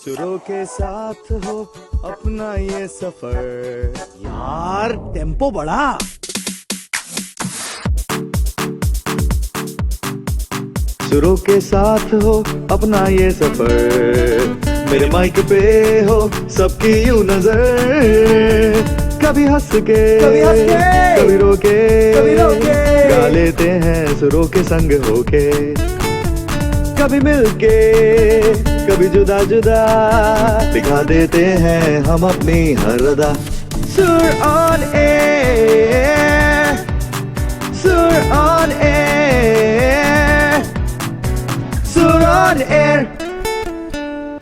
सुरों के साथ हो अपना ये सफर। यार टेम्पो बढ़ा। सुरों के साथ हो अपना ये सफर। मेरे माइक पे हो सबकी यूं नजर। कभी हंस के कभी रो के गा लेते हैं सुरों के संग होके। कभी मिलके कभी जुदा जुदा दिखा देते हैं हम अपनी हर अदा। सुर ऑन एयर, सुर ऑन एयर, सुर ऑन एयर।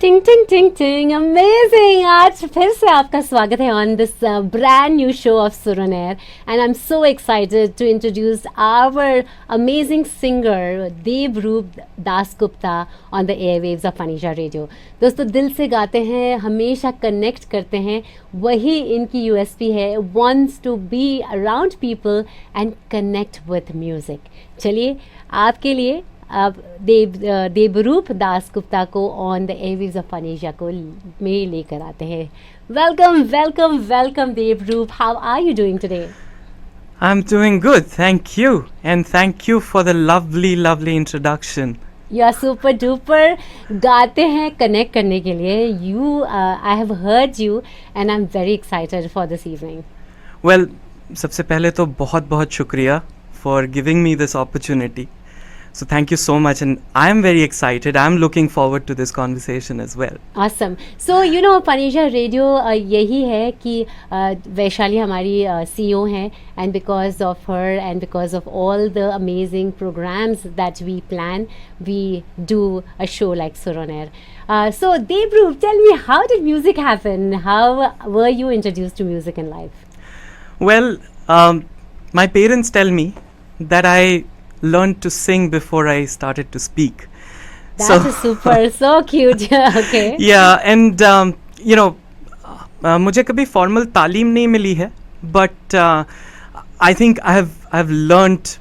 टिंग टिंग टिंग टिंग, अमेजिंग। आज फिर से आपका स्वागत है on this brand new show of Sur on air and I am so excited to introduce our amazing singer Devroop Dasgupta on the airwaves of Phanisha radio. दोस्तों, दिल से गाते हैं, हमेशा कनेक्ट करते हैं, वही इनकी यूएसपी है। Wants to be around people and connect with music. चलिए आपके लिए देवरूप दासगुप्ता को ऑन द एयरवेव्स ऑफ फनीशा को में लेकर आते हैं। Welcome welcome welcome Devroop, how are you doing today? I'm doing good, thank you. And thank you for the lovely introduction. You are super duper. गाते हैं कनेक्ट करने के लिए। I have heard you and I am very excited for this evening. Well, सबसे पहले तो बहुत शुक्रिया for giving me this opportunity. So thank you so much and I am very excited. I am looking forward to this conversation as well. Awesome. So you know Phanisha radio यही है कि वैशाली हमारी CEO हैं and because of her and because of all the amazing programs that we plan, we do a show like Sur on Air. So Devrup, tell me, how did music happen? How were you introduced to music in life? Well, my parents tell me that I learned to sing before I started to speak. That is super, so cute. Okay. Yeah, and you know, मुझे कभी formal तालीम नहीं मिली है, but I think I've learned,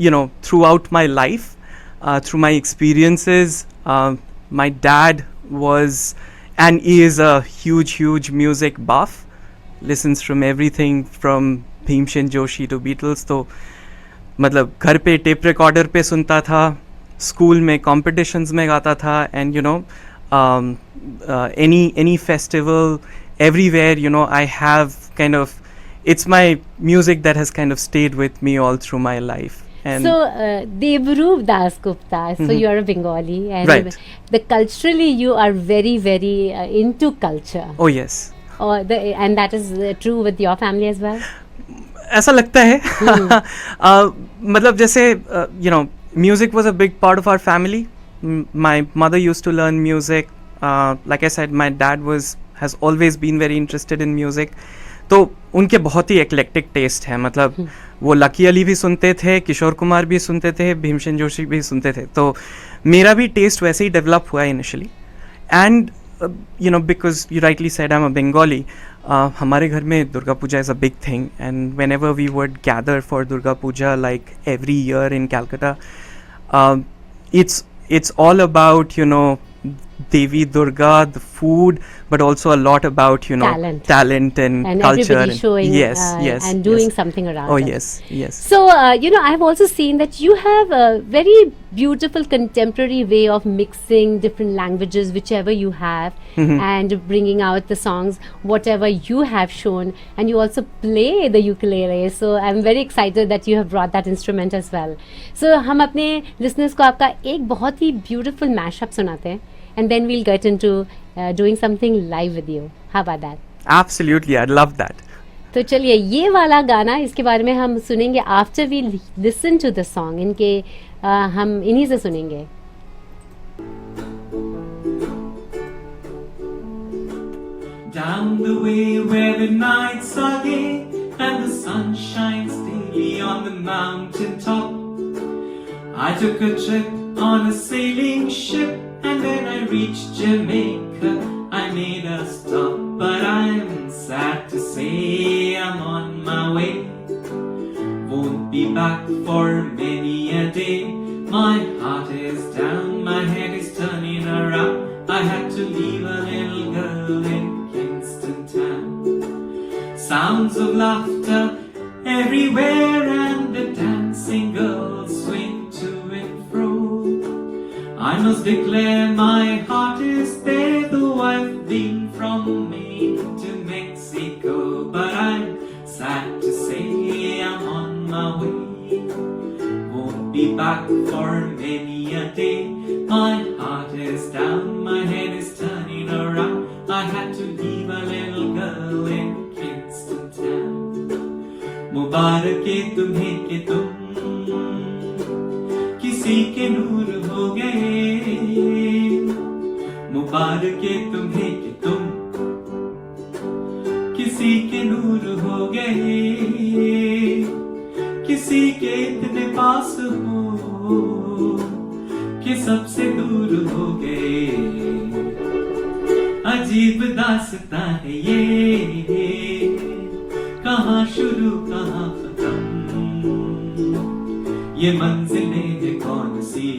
you know, throughout my life, through my experiences. My dad was and is a huge music buff. Listens from everything from Bhimsen Joshi to Beatles. तो मतलब घर पे tape recorder पे सुनता था, school में competitions में गाता था, and you know any festival everywhere, you know, I have kind of, it's my music that has kind of stayed with me all through my life. And so Devrup Dasgupta, so you are a Bengali and Right. Culturally you are very into culture. oh yes, and that is true with your family as well? ऐसा लगता है मतलब जैसे you know, music was a big part of our family. My mother used to learn music. Like I said, my dad has always been very interested in music. तो उनके बहुत ही eclectic taste है, मतलब वो लकी अली भी सुनते थे, किशोर कुमार भी सुनते थे, भीमसेन जोशी भी सुनते थे। तो मेरा भी टेस्ट वैसे ही डेवलप हुआ initially. And you know, because you rightly said I'm a Bengali, हमारे घर में Durga Puja is a big thing, and whenever we would gather for Durga Puja, like every year in Calcutta, it's all about, you know, Devi Durga, the food, but also a lot about, you know, talent and culture, everybody showing yes and doing something around oh it. yes So you know, I have also seen that you have a very beautiful contemporary way of mixing different languages, whichever you have, and bringing out the songs whatever you have shown, and you also play the ukulele, so I'm very excited that you have brought that instrument as well. So हम अपने listeners को आपका एक बहुत ही beautiful mashup सुनाते हैं, and then we'll get into doing something live with you. How about that? Absolutely, I'd love that. तो चलिए ये वाला गाना, इसके बारे में हम सुनेंगे after we listen to the song. इनके हम इन्हीं से सुनेंगे। Down the way where the nights are gay and the sun shines daily on the mountain top, I took a trip on a sailing ship, and when I reached Jamaica I made a stop, but I'm sad to say I'm on my way. Won't be back for many a day. My heart is down, my head is turning around. I had to leave a little sounds of laughter everywhere, and the dancing girls swing to and fro. I must declare my heart is there, though I've been from Maine to Mexico. But I'm sad to say I'm on my way. Won't be back for many a day. My heart is down, my head is turning around. I had to leave a little girl in Kingston town. मुबारक है तुम्हें कि तुम किसी के नूर हो गए, मुबारक है तुम्हें कि तुम किसी के नूर हो गए, किसी के इतने पास हो कि सबसे दूर हो गए। अजीब दास्तां है ये, कहाँ शुरू कहाँ खत्म, ये मंजिलें है कौन सी,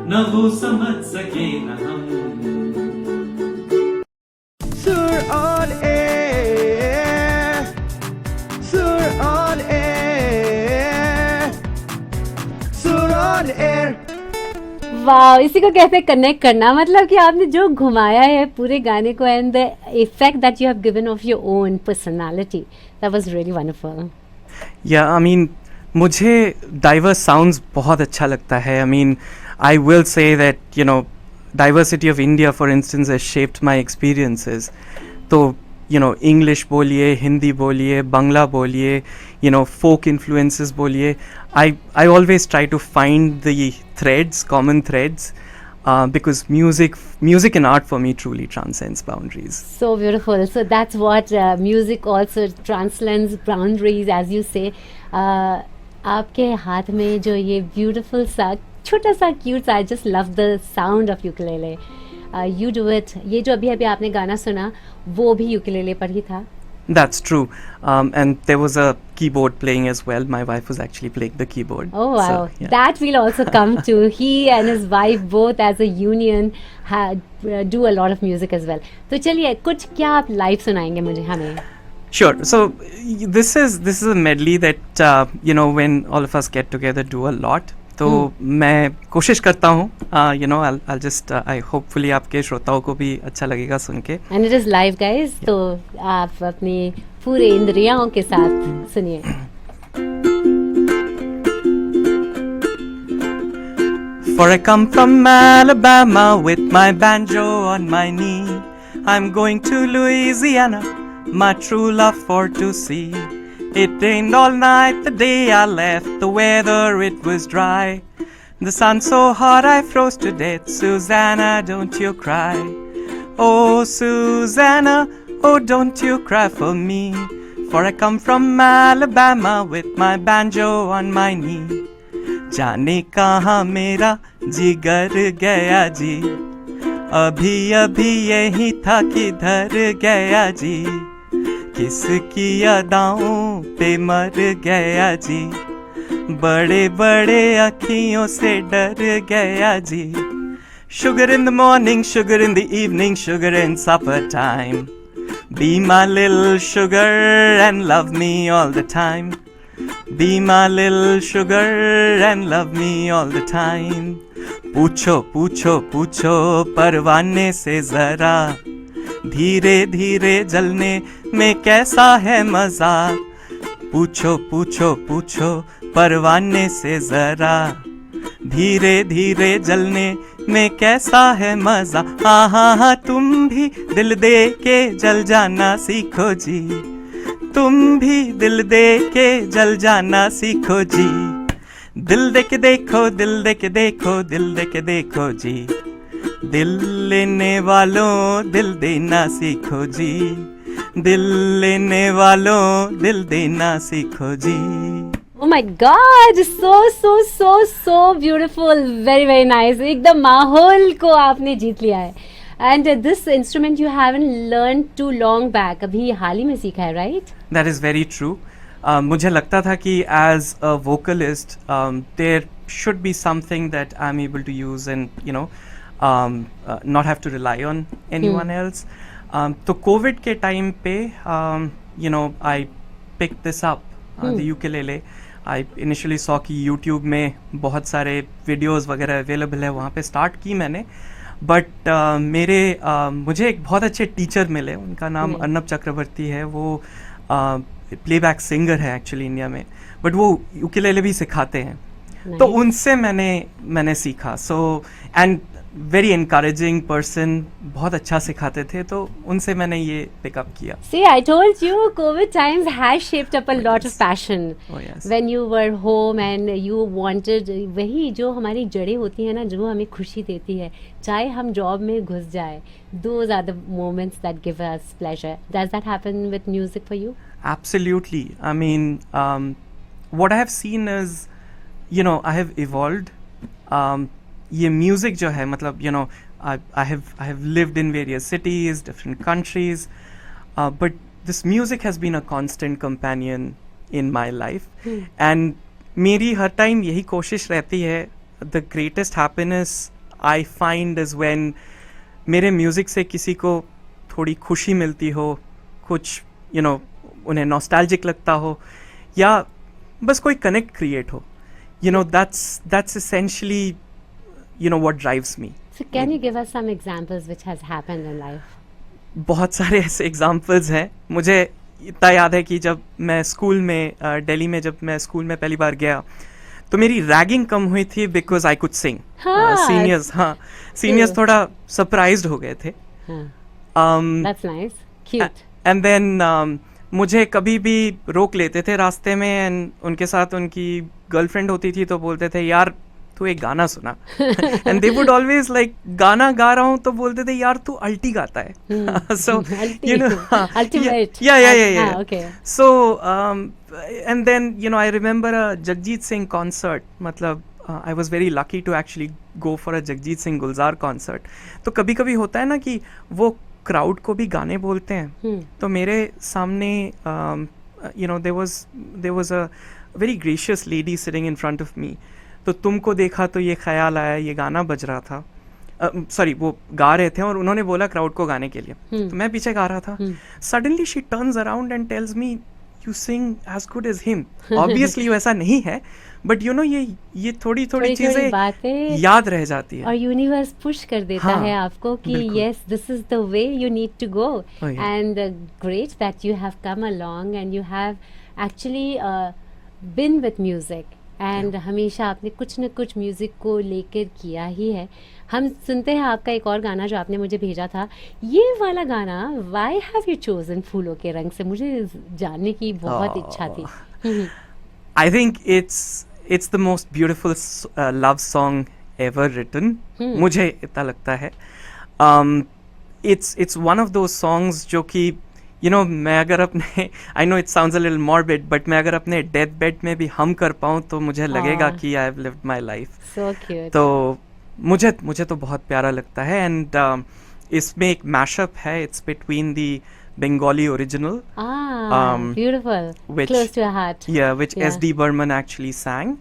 न वो समझ सके न हम। Sur on air, Sur on air, Sur on air. वाह, इसी को कहते हैं कनेक्ट करना। मतलब कि आपने जो घुमाया है पूरे गाने को, and the effect that you have given of your own personality, that was really wonderful. या आई मीन मुझे डाइवर्स साउंड्स बहुत अच्छा लगता है। I mean I will say that you know diversity of India for instance has shaped my experiences. तो you know English बोलिए, हिंदी बोलिए, बांग्ला बोलिए, you know, folk influences बोलिए, I always try to find the threads, common threads, because music and art for me truly transcends boundaries. So beautiful. So that's what music also transcends boundaries, as you say. आपके हाथ में जो ये beautiful सा छोटा सा cute सा, I just love the sound of ukulele. You do it. ये जो अभी आपने गाना सुना वो भी ukulele पर ही था? That's true. And there was a keyboard playing as well. My wife was actually playing the keyboard. Oh wow. So, yeah. That we'll also come to. He and his wife both as a union do a lot of music as well. तो चलिए कुछ क्या आप live सुनाएंगे मुझे हमें? Sure. So this is a medley that you know, when all of us get together do a lot. तो मैं कोशिश करता हूँ, you know, I'll just I hopefully आपके श्रोताओं को भी अच्छा लगेगा सुन के। And it is live guys, तो आप अपनी पूरे इंद्रियों के साथ सुनिए। For I come from Alabama with my banjo on my knee. I'm going to Louisiana, my true love for to see. It rained all night the day I left, the weather it was dry. The sun so hot I froze to death, Susanna, don't you cry. Oh Susanna, oh don't you cry for me. For I come from Alabama with my banjo on my knee. जाने कहाँ मेरा जिगर गया जी, अभी अभी यही था किधर गया जी, किसकी अदाओं पे मर गया जी, बड़े बड़े अखियों से डर गया जी. Sugar in the morning, sugar in the evening, sugar in supper time. Be my little sugar and love me all the time. Be my little sugar and love me all the time. पूछो पूछो पूछो परवाने से जरा, धीरे धीरे जलने में कैसा है मजा. पूछो पूछो पूछो परवाने से जरा, धीरे धीरे जलने में कैसा है मजा. हाँ हाँ हाँ तुम भी दिल दे के जल जाना सीखो जी, तुम भी दिल दे के जल जाना सीखो जी. दिल दे के देखो, दिल दे के देखो, दिल दे के देखो जी. दिल लेने वालों दिल देना सीखो जी, दिल लेने वालों दिल देना सीखो जी. Oh my God, so beautiful, very nice. एकदम माहौल को आपने जीत लिया है. And this instrument you haven't learned too long back, अभी हाल ही में सीखा है, right? That is very true. मुझे लगता था कि as a vocalist there should be something that I'm able to use and you know not have to rely on anyone else. तो covid के टाइम पे you know I pick this up the ukulele. I initially saw कि YouTube में बहुत सारे videos वगैरह available है, वहाँ पे स्टार्ट की मैंने. बट मुझे एक बहुत अच्छे टीचर मिले, उनका नाम अर्नब चक्रवर्ती है. वो प्लेबैक सिंगर है एक्चुअली इंडिया में, बट वो यूकेलेले भी सिखाते हैं. तो उनसे मैंने सीखा. So and very encouraging person, बहुत अच्छा सिखाते थे, तो उनसे मैंने ये पिकअप किया. See, I told you, COVID times has shaped up a lot of passion. Oh, yes. When you were home and you wanted, वही जो हमारी जड़ें होती हैं ना, जो हमें खुशी देती है, चाहे हम जॉब में घुस जाए, those are the moments that give us pleasure. Does that happen with music for you? Absolutely. I mean, what I have seen is, you know, I have evolved. ये म्यूज़िक जो है, मतलब you know I have lived in various cities, different countries, but this music has been a constant companion in my life. And मेरी हर time यही कोशिश रहती है, the greatest happiness I find is when मेरे म्यूज़िक से किसी को थोड़ी खुशी मिलती हो, कुछ यू नो उन्हें नॉस्टैल्जिक लगता हो, या बस कोई कनेक्ट क्रिएट हो. You know, that's essentially, you know, what drives me. So can you give us some examples which has happened in life? बहुत सारे ऐसे एग्जाम्पल्स हैं. मुझे इतना याद है कि जब मैं स्कूल में दिल्ली में जब मैं स्कूल में पहली बार गया, तो मेरी रैगिंग कम हुई थी because I could sing. Seniors थोड़ा सरप्राइज्ड हो गए थे. That's nice. Cute. And then मुझे कभी भी रोक लेते थे रास्ते में, एंड उनके साथ उनकी गर्लफ्रेंड होती थी, तो बोलते थे यार तू एक गाना सुना. And they would always like, गाना गा रहा हूँ तो बोलते थे यार तू अल्टी गाता है. So you know, Ultimate. yeah. Okay. So and then you know I remember a Jagjit Singh concert. मतलब I was very lucky to actually go for a Jagjit Singh Gulzar concert. तो कभी कभी होता है ना कि वो क्राउड को भी गाने बोलते हैं. तो मेरे सामने you know there was a very gracious lady sitting in front of me. तो तुमको देखा तो ये ख्याल आया, ये गाना बज रहा था, सॉरी वो गा रहे थे और उन्होंने बोला क्राउड को गाने के लिए. तो मैं पीछे गा रहा था. Suddenly she turns around and tells me you sing as good as him. Obviously वैसा नहीं है, बट यू नो ये थोड़ी चीजें याद रह जाती है और यूनिवर्स पुश कर देता है आपको कि yes this is the way you need to go. And great that you have come along and you have actually been with music, and हमेशा आपने कुछ न कुछ म्यूजिक को लेकर किया ही है. हम सुनते हैं आपका एक और गाना जो आपने मुझे भेजा था, ये वाला गाना. व्हाई हैव यू चोजन फूलों के रंग से? मुझे जानने की बहुत इच्छा थी. I think it's the most beautiful love song ever written. मुझे इतना लगता है. It's one of those songs जो कि you know मैं अगर अपने I know it sounds a little morbid, but मैं अगर अपने death bed में भी हम कर पाऊँ तो मुझे लगेगा कि I have lived my life. So cute. तो मुझे तो बहुत प्यारा लगता है. एंड इसमें एक मैशअप है. It's between the Bengali original. Beautiful. Close to your heart. Yeah, which S.D. Burman actually sang.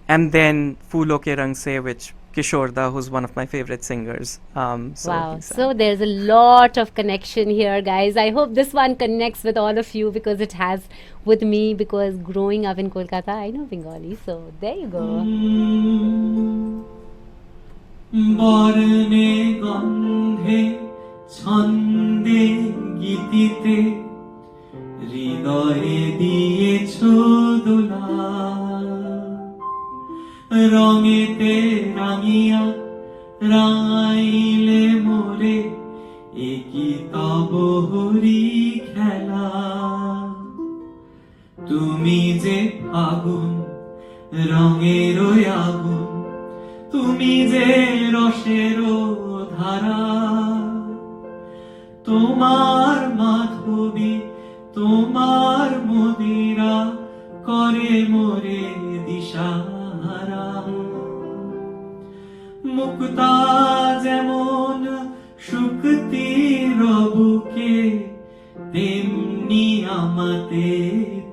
And then Phoolon Ke Rang Se, which Kishore Da, who's one of my favorite singers. Wow. So there's a lot of connection here, guys. I hope this one connects with all of you because it has with me, because growing up in Kolkata, I know Bengali. So there you go. বর্ণে গন্ধে ছন্দে গীতিতে হৃদয়ে দিয়েছ দোলা, রঙেতে রাঙিয়া রাঙাইলে মোরে একই তব হরি খেলা. তুমি যে আগুন রঙের আগুন, তুমি যে রসের ধারা, তোমার মাধবী তোমার মদিরা করে মোরে দিশাহারা. মুক্তা যেমন শুকতি রবুকে, তেমনি আমাতে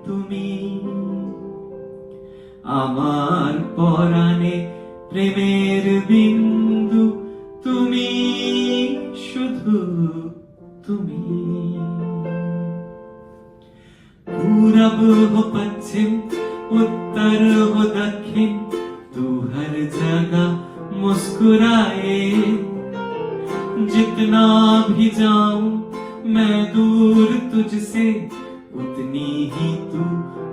তুমি. আমার পরাণে প্রেমের বিন্দু তুমি, শুধু তুমি. हो पश्चिम उत्तर हो दक्षिण तू हर जगह मुस्कुराए जितना भी जाऊं मैं दूर तुझसे उतनी ही तू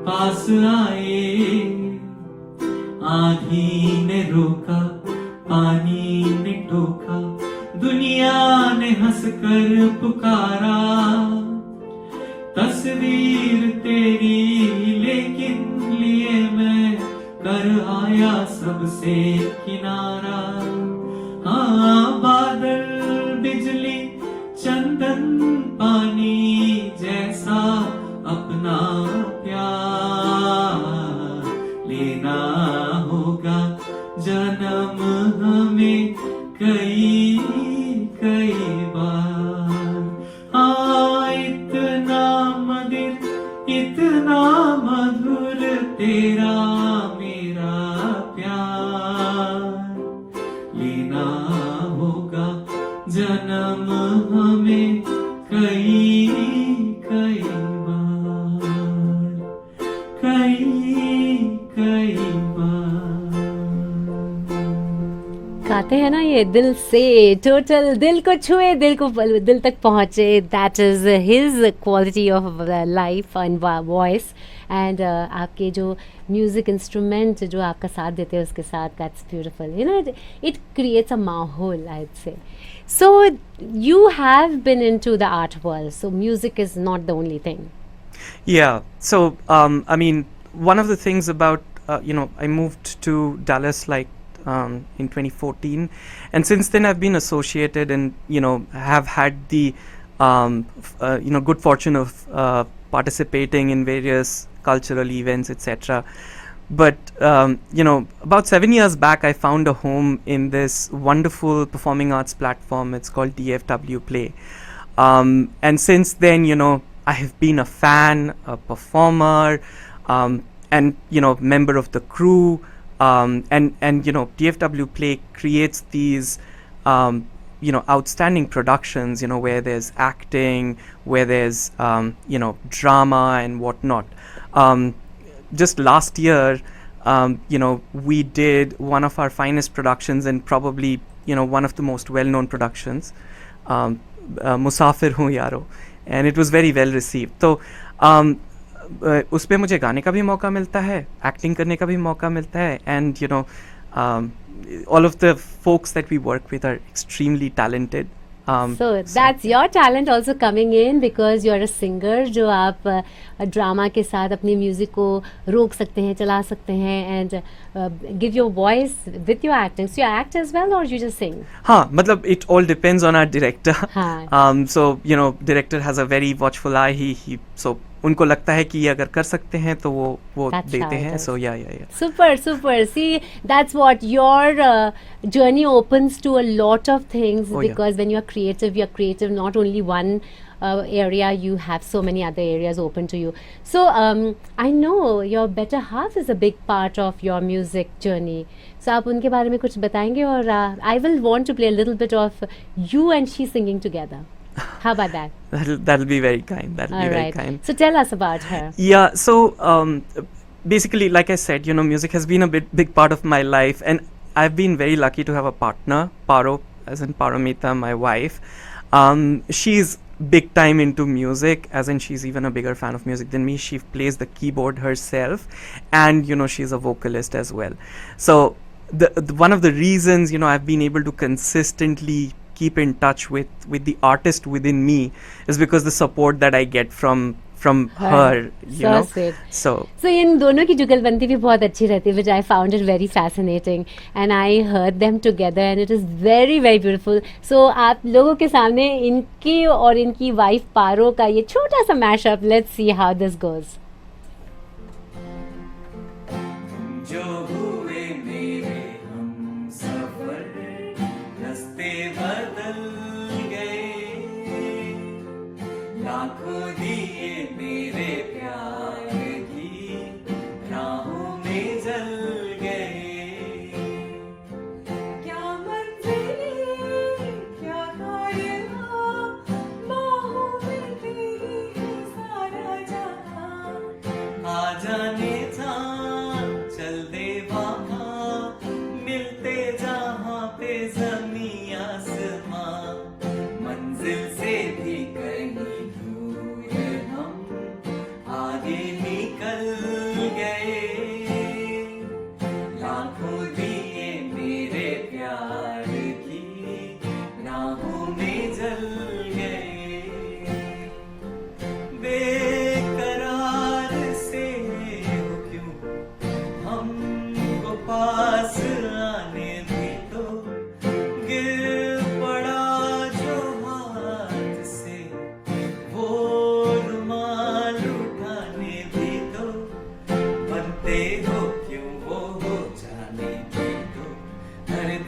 पास आए आंधी ने रोका पानी ने टोका दुनिया ने हंसकर पुकारा तस्वीर तेरी लेकिन लिए मैं कर आया सबसे किनारा हाँ बादल बिजली चंदन पानी जैसा अपना प्यार लेना होगा जन्म हमें कई कई बार हाँ इतना मधुर तेरा मेरा प्यार लेना होगा जन्म हमें कई कई बार कई बार गाते हैं ना ये दिल से टोटल दिल को छुए दिल तक पहुँचे that is his quality of life and voice and आपके जो म्यूज़िक इंस्ट्रूमेंट जो आपका साथ देते हैं उसके साथ that's beautiful you know it creates a माहौल I would say so you have been into the art world so music is not the only thing Yeah. So, I mean, one of the things about, I moved to Dallas in 2014. And since then I've been associated and, have had the, good fortune of participating in various cultural events, etc. But, about 7 years back, I found a home in this wonderful performing arts platform. It's called DFW Play. And since then, I have been a fan, a performer, and member of the crew, and DFW Play creates these outstanding productions, where there's acting, where there's drama and whatnot. Just last year, we did one of our finest productions and probably one of the most well-known productions, Musafir Hoon Yaro. And it was very well received. तो उस पे मुझे गाने का भी मौका मिलता है एक्टिंग करने का भी मौका मिलता है and all of the folks that we work with are extremely talented. So that's your talent also coming in because you're a singer जो आप ड्रामा के साथ अपनी म्यूज़िक को रोक सकते हैं चला सकते हैं and give your voice with your acting. So you act as well or you just sing? हाँ मतलब it all depends on our director. हाँ. So director has a very watchful eye. He so उनको लगता है कि ये अगर कर सकते हैं तो वो That's देते how it हैं is. so yeah. Super. See, that's what your journey opens to a lot of things Oh, yeah. because when you're creative, not only one area, you have so many other areas open to you. So I know your better half is a big part of your music journey. So आप उनके बारे में कुछ बताएंगे और I will want to play a little bit of you and she singing together. How about that? That'll be very kind. That'll be All very right. kind. So tell us about her. Yeah, so basically, like I said, music has been a big part of my life, and I've been very lucky to have a partner, Paro, as in Paramita, my wife. She's big time into music, as in she's even a bigger fan of music than me. She plays the keyboard herself, and she's a vocalist as well. So the one of the reasons I've been able to consistently keep in touch with the artist within me is because the support that I get from her, you know. Sweet. So इन दोनों की जुगलबंदी भी बहुत अच्छी रहती है, which I found it very fascinating, and I heard them together, and it is very very beautiful. So आप लोगों के सामने इनकी और इनकी वाइफ पारो का ये छोटा सा mashup, let's see how this goes. जो हुए मेरे हम सफर रास्ते बदल गए लाखों दिए मेरे प्यार की राहों में जल गए क्या मंजिलें क्या कायनात बाहों में तेरी है सारा जहां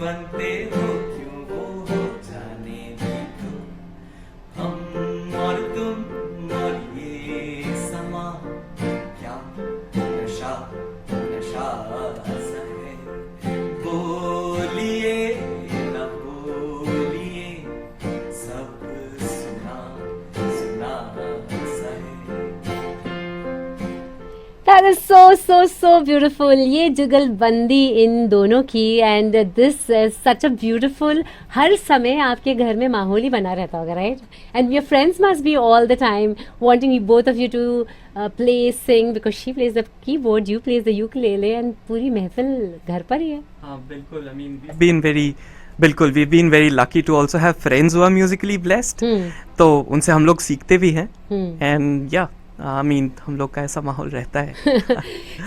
बनते हो क्यों वो हो जाने भी दो हम और तुम और ये समा क्या नशा नशा सा है बोलिए न बोलिए सब सुना सुना सा है That is so beautiful. ये जुगलबंदी इन दोनों की and this is such a beautiful. हर समय आपके घर में माहौल ही बना रहता होगा, right? And your friends must be all the time wanting you both of you to play, sing because she plays the keyboard, you plays the ukulele and पूरी महफिल घर पर ही है. हाँ बिल्कुल. I mean we've been very lucky to also have friends who are musically blessed. तो उनसे हम लोग सीखते भी हैं. And yeah. I mean, हम लोग का ऐसा माहौल रहता है.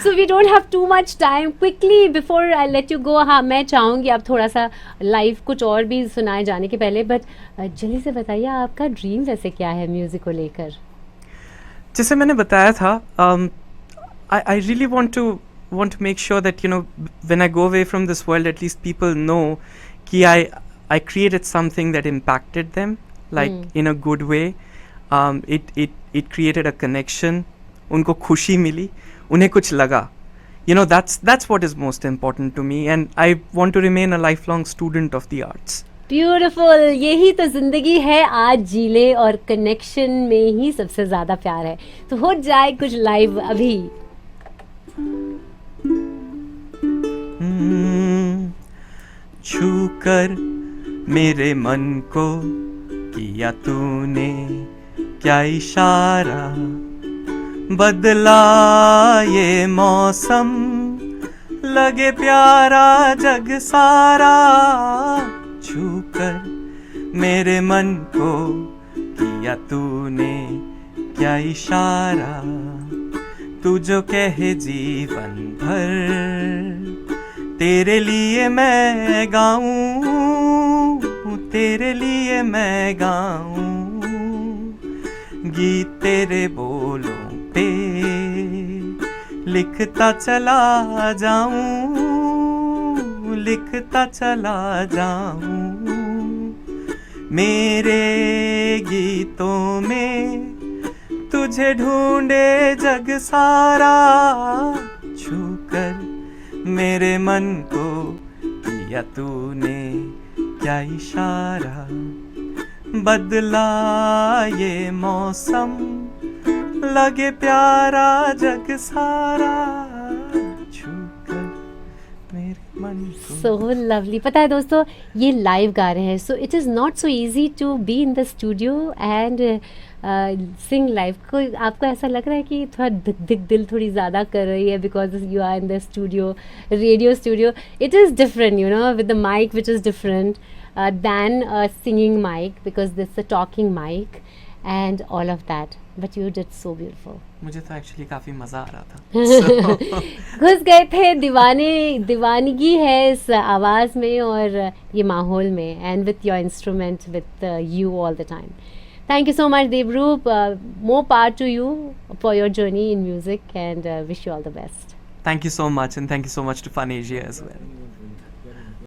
So we don't have too much time. Quickly before I let you go, हाँ मैं चाहूँगी आप थोड़ा सा लाइव कुछ और भी सुनाए जाने के पहले, बट जल्दी से बताइए आपका ड्रीम वैसे क्या है म्यूजिक को लेकर? जैसे मैंने बताया था, I really want to make sure that when I go away from this world, at least people know कि I created something that impacted them, like in a good way. It created a connection. उनको खुशी मिली, उन्हें कुछ लगा. That's what is most important to me, and I want to remain a lifelong student of the arts. Beautiful. यही तो जिंदगी है, आज जी ले और कनेक्शन में ही सबसे ज्यादा प्यार है. तो हो जाए कुछ लाइव अभी. छू कर मेरे मन को किया तूने क्या इशारा, बदला ये मौसम लगे प्यारा जग सारा. छू कर मेरे मन को किया तूने क्या इशारा, तू जो कहे जीवन भर तेरे लिए मैं गाऊं, तेरे लिए मैं गाऊं. गीत तेरे बोलों पे लिखता चला जाऊं, लिखता चला जाऊं. मेरे गीतों में तुझे ढूंढे जग सारा. छू कर मेरे मन को किया तूने क्या इशारा, बदला ये मौसम लगे प्यारा जग सारा. छू कर मेरे मन को. So lovely. पता है दोस्तों, ये लाइव गा रहे हैं, so it is not so easy to be in the studio and sing live. को आपको ऐसा लग रहा है कि थोड़ा दिक दिल थोड़ी ज़्यादा कर रही है because you are in the studio, radio studio. It is different with the mic which is different than a singing mic because this is a talking mic and all of that. But you did so beautiful. मुझे तो actually काफ़ी मज़ा आ रहा था. घुस गए थे. दीवानगी है इस आवाज़ में और ये माहौल में, and with your instrument, with you all the time. Thank you so much, Devroop. More power to you for your journey in music and wish you all the best. Thank you so much, and thank you so much to Fun Asia as well.